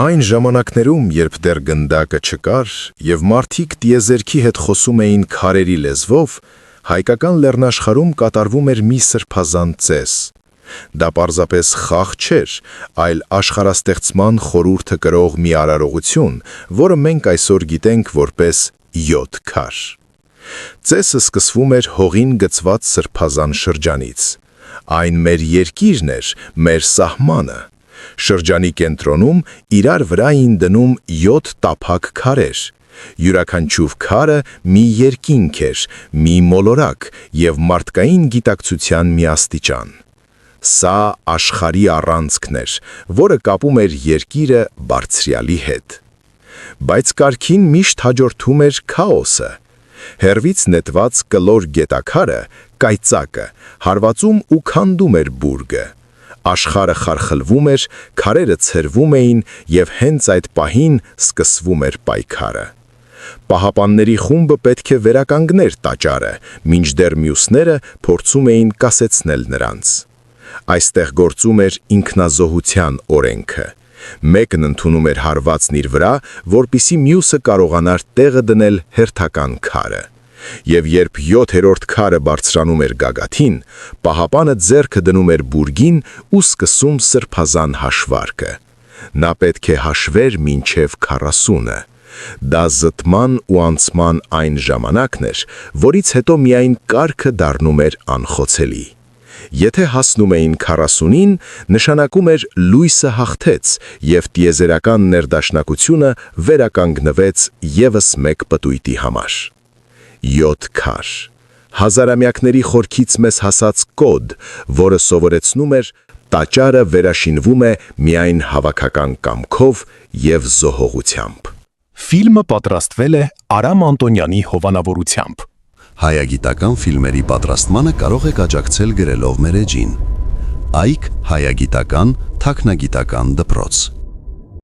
Այն ժամանակներում, երբ դեռ գնդակը չկար և մարդիկ տիեզերքի հետ խոսում էին քարերի լեզվով, հայկական լեռնաշխարհում կատարվում էր մի սրբազան ծես։ Դա պարզապես խաղ չէր, այլ աշխարհաստեղծման խորհուրդը կրող մի արարողություն, որը մենք այսօր գիտենք որպես 7 քար։ Ծեսը սկսվում էր հողին գծված սրբազան շրջանից։ Այն մեր երկիրն էր, մեր սահմանը։ Շրջանի կենտրոնում իրար վրա էին դնում 7 տափակ քարեր։ Յուրաքանչյուր քարը մի երկինք էր, մի մոլորակ և մարդկային գիտակցության մի աստիճան։ Սա աշխարհի առանցքն էր, որը կապում էր երկիրը բարձրյալի հետ։ Բայց կարգին միշտ հաջորդում էր քաոսը։ Հեռվից նետված կլոր գետաքարը, կայծակը, հարվածում ու քանդում էր բուրգը։ Աշխարհը խարխլվում էր, քարերը ցրվում էին և հենց այդ պահին սկսվում էր պայքարը։ Պահապանների խումբը պետք է վերականգներ տաճարը, մինչդեռ մյուսները փորձում էին կասեցնել նրանց։ Այստեղ գործում էր ինքնազոհության օրենքը։ Մեկն ընդունում էր հարվածն իր վրա, որպեսզի մյուսը կարողանար տեղը դնել հերթական քարը։ Եվ երբ 7-րդ քարը բարձրանում էր գագաթին, պահապանը ձեռքը դնում էր բուրգին ու սկսում սրբազան հաշվարկը։ Նա պետք է հաշվեր մինչև 40-ը։ Դա զտման ու անցման այն ժամանակն էր, որից հետո միայն կարգը դառնում էր անխոցելի։ Եթե հասնում էին 40-ին, նշանակում էր լույսը հաղթեց և տիեզերական ներդաշնակությունը վերականգնվեց ևս մեկ պտույտի համար։ 7 քար։ Հազարամյակների խորքից մեզ հասած կոդ, որը սովորեցնում էր տաճարը վերաշինվում է միայն հավաքական կամքով և զոհողությամբ։ Ֆիլմը պատրաստվել է Արամ Անտոնյանի հովանավորությամբ։ Հայագիտական ֆիլմերի պատրաստմանը կարող եք աջակցել գրելով մեր էջին։ Այք հայագիտական թաքնագիտական դպրոց։